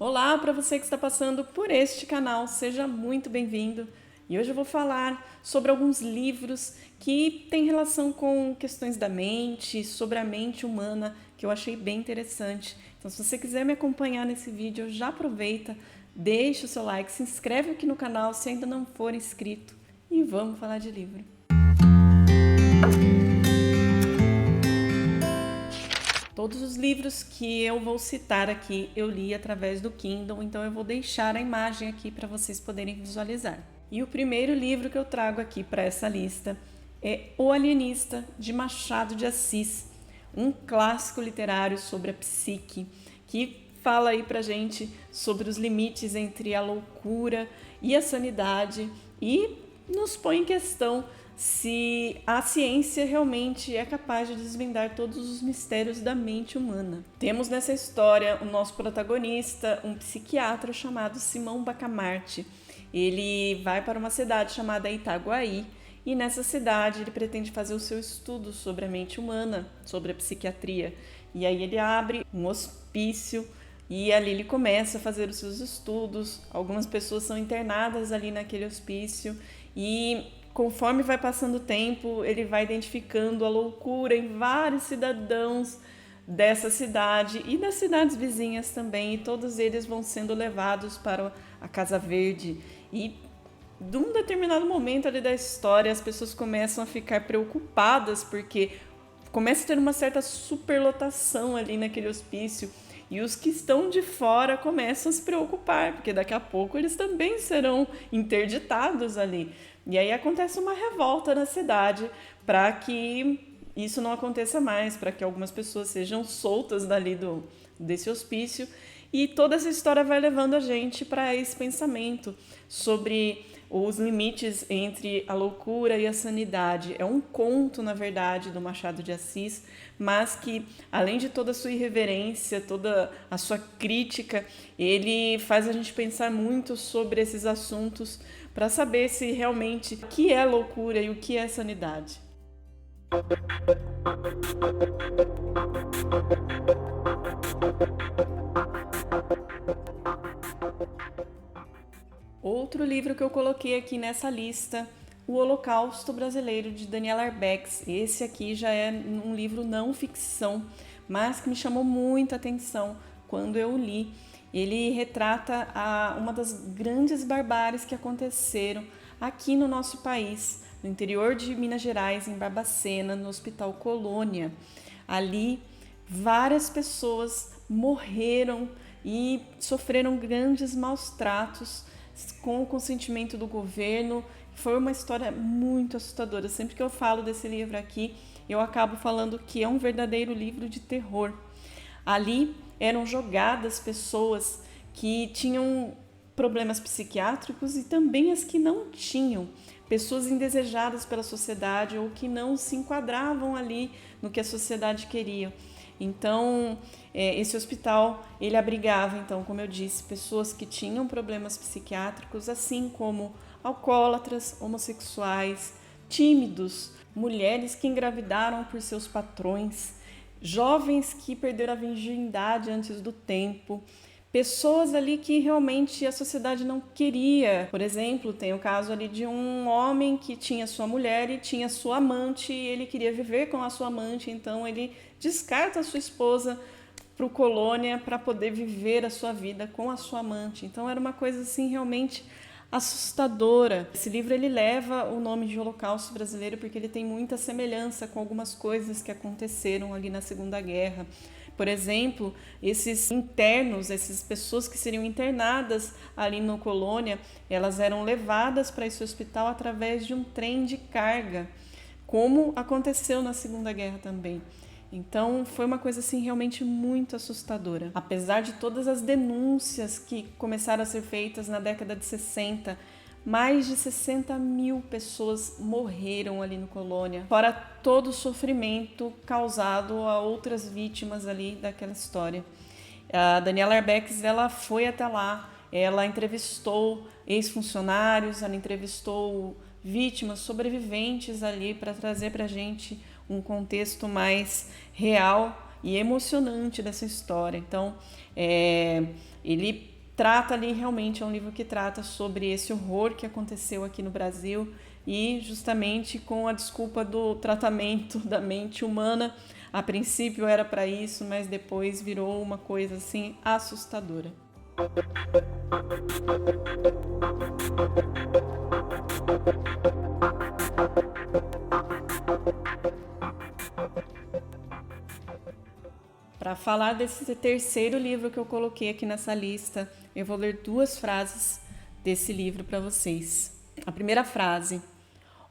Olá para você que está passando por este canal, seja muito bem-vindo. E hoje eu vou falar sobre alguns livros que têm relação com questões da mente, sobre a mente humana, que eu achei bem interessante. Então, se você quiser me acompanhar nesse vídeo, já aproveita, deixa o seu like, se inscreve aqui no canal se ainda não for inscrito e vamos falar de livro. Todos os livros que eu vou citar aqui eu li através do Kindle, então eu vou deixar a imagem aqui para vocês poderem visualizar. E o primeiro livro que eu trago aqui para essa lista é O Alienista, de Machado de Assis, um clássico literário sobre a psique, que fala aí pra gente sobre os limites entre a loucura e a sanidade e nos põe em questão se a ciência realmente é capaz de desvendar todos os mistérios da mente humana. Temos nessa história o nosso protagonista, um psiquiatra chamado Simão Bacamarte. Ele vai para uma cidade chamada Itaguaí e nessa cidade ele pretende fazer o seu estudo sobre a mente humana, sobre a psiquiatria. E aí ele abre um hospício e ali ele começa a fazer os seus estudos. Algumas pessoas são internadas ali naquele hospício e conforme vai passando o tempo, ele vai identificando a loucura em vários cidadãos dessa cidade e das cidades vizinhas também, e todos eles vão sendo levados para a Casa Verde. E de um determinado momento ali da história, as pessoas começam a ficar preocupadas porque começa a ter uma certa superlotação ali naquele hospício. E os que estão de fora começam a se preocupar, porque daqui a pouco eles também serão interditados ali. E aí acontece uma revolta na cidade para que isso não aconteça mais, para que algumas pessoas sejam soltas dali desse hospício. E toda essa história vai levando a gente para esse pensamento sobre os limites entre a loucura e a sanidade. É um conto, na verdade, do Machado de Assis, mas que, além de toda a sua irreverência, toda a sua crítica, ele faz a gente pensar muito sobre esses assuntos para saber se realmente o que é loucura e o que é sanidade. Outro livro que eu coloquei aqui nessa lista, O Holocausto Brasileiro, de Daniela Arbex. Esse aqui já é um livro não ficção, mas que me chamou muita atenção quando eu li. Ele retrata uma das grandes barbáries que aconteceram aqui no nosso país, no interior de Minas Gerais, em Barbacena, no Hospital Colônia. Ali, várias pessoas morreram e sofreram grandes maus tratos com o consentimento do governo. Foi uma história muito assustadora. Sempre que eu falo desse livro aqui, eu acabo falando que é um verdadeiro livro de terror. Ali eram jogadas pessoas que tinham problemas psiquiátricos e também as que não tinham, pessoas indesejadas pela sociedade ou que não se enquadravam ali no que a sociedade queria. Então, esse hospital, ele abrigava, então, como eu disse, pessoas que tinham problemas psiquiátricos, assim como alcoólatras, homossexuais, tímidos, mulheres que engravidaram por seus patrões, jovens que perderam a virgindade antes do tempo, pessoas ali que realmente a sociedade não queria. Por exemplo, tem o caso ali de um homem que tinha sua mulher e tinha sua amante e ele queria viver com a sua amante, então ele descarta a sua esposa para o Colônia para poder viver a sua vida com a sua amante. Então era uma coisa assim realmente assustadora. Esse livro ele leva o nome de Holocausto Brasileiro porque ele tem muita semelhança com algumas coisas que aconteceram ali na Segunda Guerra. Por exemplo, esses internos, essas pessoas que seriam internadas ali no Colônia, elas eram levadas para esse hospital através de um trem de carga, como aconteceu na Segunda Guerra também. Então foi uma coisa assim realmente muito assustadora. Apesar de todas as denúncias que começaram a ser feitas na década de 60, mais de 60 mil pessoas morreram ali no Colônia, fora todo o sofrimento causado a outras vítimas ali daquela história. A Daniela Arbex, ela foi até lá, ela entrevistou ex-funcionários, ela entrevistou vítimas, sobreviventes ali para trazer para a gente um contexto mais real e emocionante dessa história. Então, ele trata ali, realmente é um livro que trata sobre esse horror que aconteceu aqui no Brasil e justamente com a desculpa do tratamento da mente humana. A princípio era para isso, mas depois virou uma coisa assim assustadora. Para falar desse terceiro livro que eu coloquei aqui nessa lista, eu vou ler 2 frases desse livro para vocês. A primeira frase: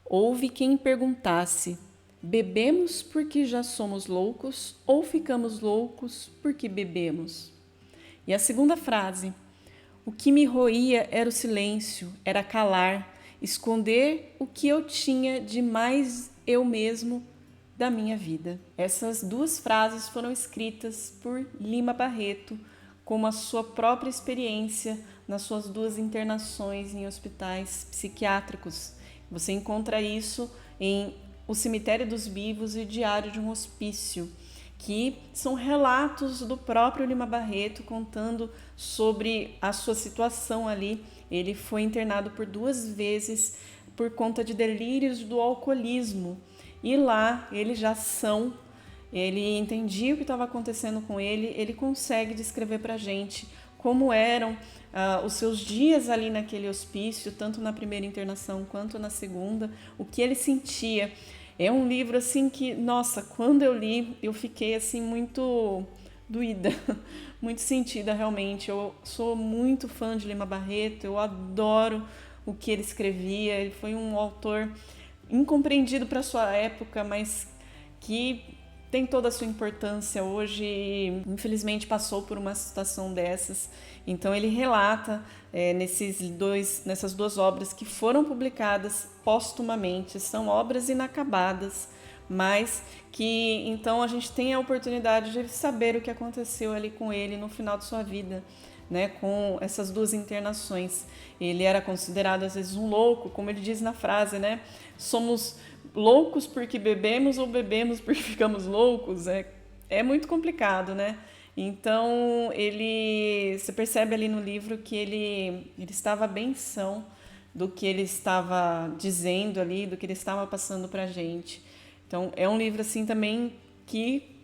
houve quem perguntasse: bebemos porque já somos loucos ou ficamos loucos porque bebemos? E a segunda frase: o que me roía era o silêncio, era calar, esconder o que eu tinha de mais eu mesmo da minha vida. Essas 2 frases foram escritas por Lima Barreto como a sua própria experiência nas suas 2 internações em hospitais psiquiátricos. Você encontra isso em O Cemitério dos Vivos e o Diário de um Hospício, que são relatos do próprio Lima Barreto contando sobre a sua situação ali. Ele foi internado por 2 vezes por conta de delírios do alcoolismo. E lá ele entendia o que estava acontecendo com ele, ele consegue descrever para a gente como eram os seus dias ali naquele hospício, tanto na primeira internação quanto na segunda, o que ele sentia. É um livro assim que, nossa, quando eu li, eu fiquei assim muito doída, muito sentida realmente. Eu sou muito fã de Lima Barreto, eu adoro o que ele escrevia, ele foi um autor incompreendido para sua época, mas que tem toda a sua importância hoje e infelizmente passou por uma situação dessas. Então ele relata nessas 2 obras que foram publicadas póstumamente, são obras inacabadas, mas que então a gente tem a oportunidade de saber o que aconteceu ali com ele no final de sua vida, né, com essas 2 internações. Ele era considerado às vezes um louco, como ele diz na frase, né? Somos loucos porque bebemos ou bebemos porque ficamos loucos. É muito complicado, né? Então, você percebe ali no livro que ele estava bem são do que ele estava dizendo ali, do que ele estava passando pra gente. Então, é um livro assim também que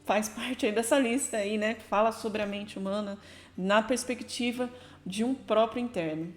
faz parte aí dessa lista aí, né? Que fala sobre a mente humana na perspectiva de um próprio interno.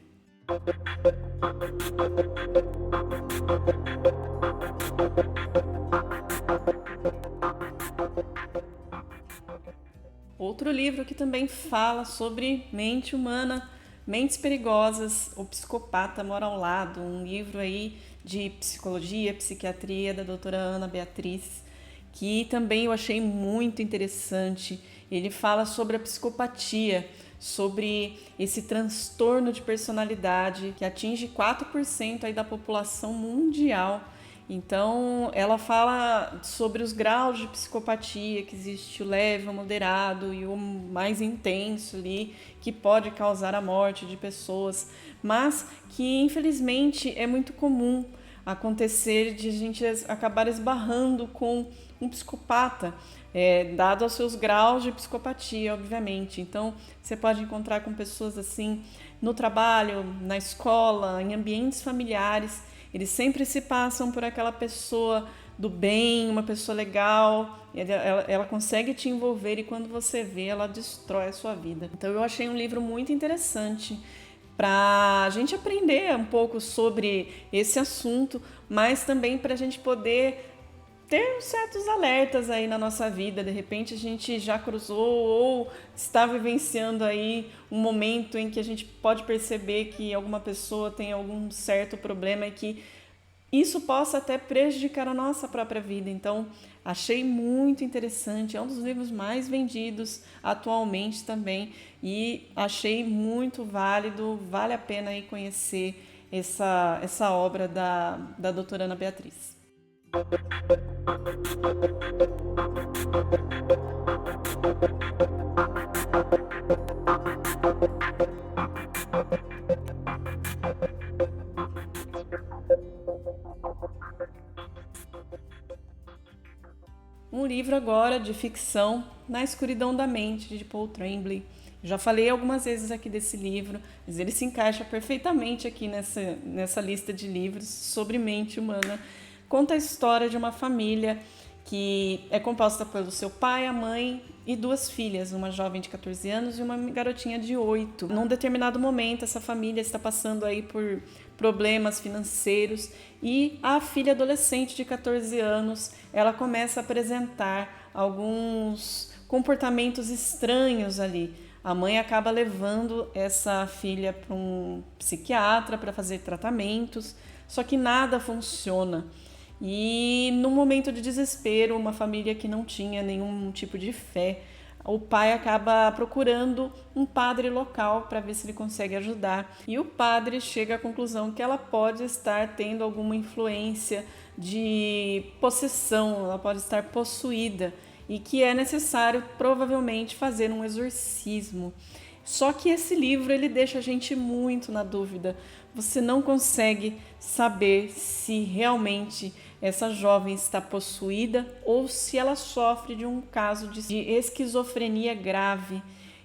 Outro livro que também fala sobre mente humana, Mentes Perigosas, O Psicopata Mora ao Lado, um livro aí de psicologia, psiquiatria da doutora Ana Beatriz, que também eu achei muito interessante. Ele fala sobre a psicopatia, sobre esse transtorno de personalidade que atinge 4% aí da população mundial. Então, ela fala sobre os graus de psicopatia, que existe o leve, o moderado e o mais intenso ali, que pode causar a morte de pessoas, mas que infelizmente é muito comum acontecer de a gente acabar esbarrando com um psicopata, dado aos seus graus de psicopatia, obviamente. Então, você pode encontrar com pessoas assim no trabalho, na escola, em ambientes familiares. Eles sempre se passam por aquela pessoa do bem, uma pessoa legal, ela consegue te envolver e quando você vê, ela destrói a sua vida. Então eu achei um livro muito interessante para a gente aprender um pouco sobre esse assunto, mas também para a gente poder ter certos alertas aí na nossa vida. De repente a gente já cruzou ou está vivenciando aí um momento em que a gente pode perceber que alguma pessoa tem algum certo problema e que isso possa até prejudicar a nossa própria vida. Então, achei muito interessante, é um dos livros mais vendidos atualmente também e achei muito válido, vale a pena aí conhecer essa obra da doutora Ana Beatriz. Um livro agora de ficção, Na Escuridão da Mente, de Paul Tremblay. Já falei algumas vezes aqui desse livro, mas ele se encaixa perfeitamente aqui nessa lista de livros sobre mente humana. Conta a história de uma família que é composta pelo seu pai, a mãe e 2 filhas, uma jovem de 14 anos e uma garotinha de 8. Num determinado momento, essa família está passando aí por problemas financeiros e a filha adolescente de 14 anos, ela começa a apresentar alguns comportamentos estranhos ali. A mãe acaba levando essa filha para um psiquiatra para fazer tratamentos, só que nada funciona. E num momento de desespero, uma família que não tinha nenhum tipo de fé, o pai acaba procurando um padre local para ver se ele consegue ajudar. E o padre chega à conclusão que ela pode estar tendo alguma influência de possessão, ela pode estar possuída e que é necessário provavelmente fazer um exorcismo. Só que esse livro ele deixa a gente muito na dúvida. Você não consegue saber se realmente essa jovem está possuída ou se ela sofre de um caso de esquizofrenia grave.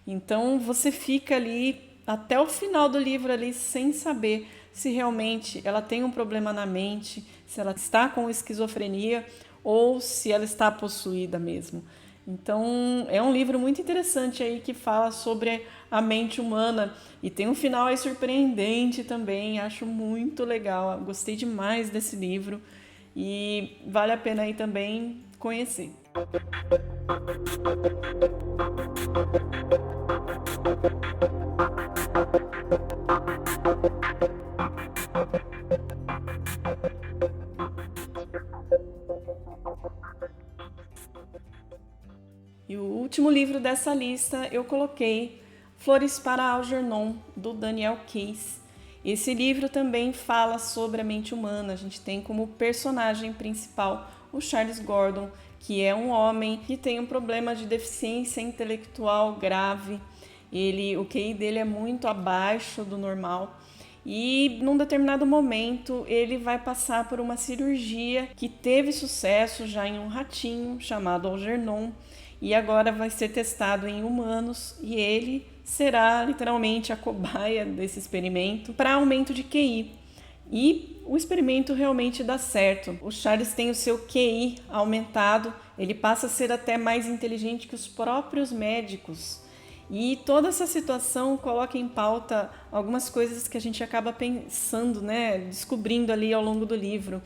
Então você fica ali até o final do livro ali sem saber se realmente ela tem um problema na mente, se ela está com esquizofrenia ou se ela está possuída mesmo. Então, é um livro muito interessante aí que fala sobre a mente humana e tem um final aí surpreendente também, acho muito legal, gostei demais desse livro e vale a pena aí também conhecer. E o último livro dessa lista eu coloquei Flores para Algernon, do Daniel Case. Esse livro também fala sobre a mente humana. A gente tem como personagem principal o Charles Gordon, que é um homem que tem um problema de deficiência intelectual grave. O QI dele é muito abaixo do normal. E num determinado momento ele vai passar por uma cirurgia que teve sucesso já em um ratinho chamado Algernon e agora vai ser testado em humanos e ele será literalmente a cobaia desse experimento para aumento de QI. E o experimento realmente dá certo. O Charles tem o seu QI aumentado, ele passa a ser até mais inteligente que os próprios médicos. E toda essa situação coloca em pauta algumas coisas que a gente acaba pensando, né, descobrindo ali ao longo do livro.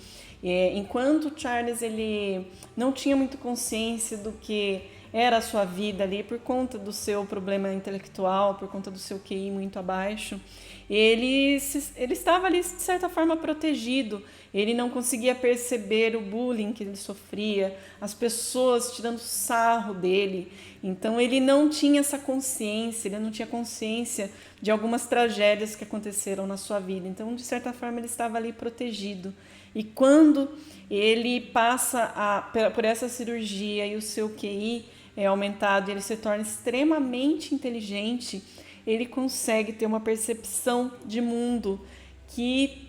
Enquanto o Charles ele não tinha muito consciência do que era a sua vida ali por conta do seu problema intelectual, por conta do seu QI muito abaixo, ele estava ali de certa forma protegido, ele não conseguia perceber o bullying que ele sofria, as pessoas tirando sarro dele, então ele não tinha essa consciência, ele não tinha consciência de algumas tragédias que aconteceram na sua vida, então de certa forma ele estava ali protegido. E quando ele passa por essa cirurgia e o seu QI é aumentado e ele se torna extremamente inteligente, ele consegue ter uma percepção de mundo que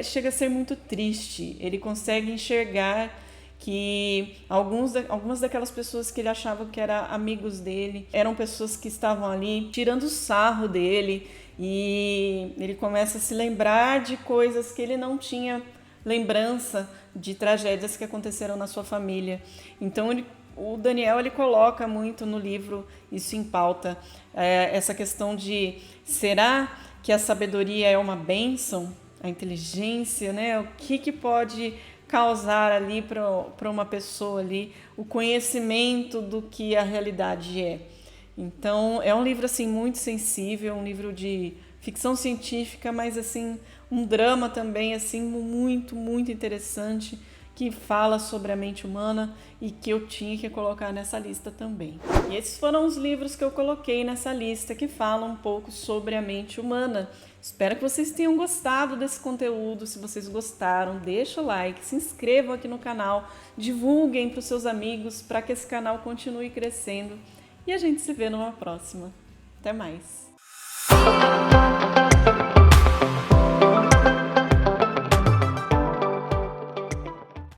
chega a ser muito triste. Ele consegue enxergar que algumas daquelas pessoas que ele achava que eram amigos dele eram pessoas que estavam ali tirando sarro dele e ele começa a se lembrar de coisas que ele não tinha lembrança, de tragédias que aconteceram na sua família. Então o Daniel ele coloca muito no livro isso em pauta, essa questão de será que a sabedoria é uma bênção, a inteligência, né? O que pode causar ali para uma pessoa ali o conhecimento do que a realidade é. Então é um livro assim muito sensível, um livro de ficção científica, mas assim um drama também assim muito, muito interessante que fala sobre a mente humana e que eu tinha que colocar nessa lista também. E esses foram os livros que eu coloquei nessa lista que falam um pouco sobre a mente humana. Espero que vocês tenham gostado desse conteúdo. Se vocês gostaram, deixa o like, se inscrevam aqui no canal, divulguem para os seus amigos para que esse canal continue crescendo. E a gente se vê numa próxima. Até mais!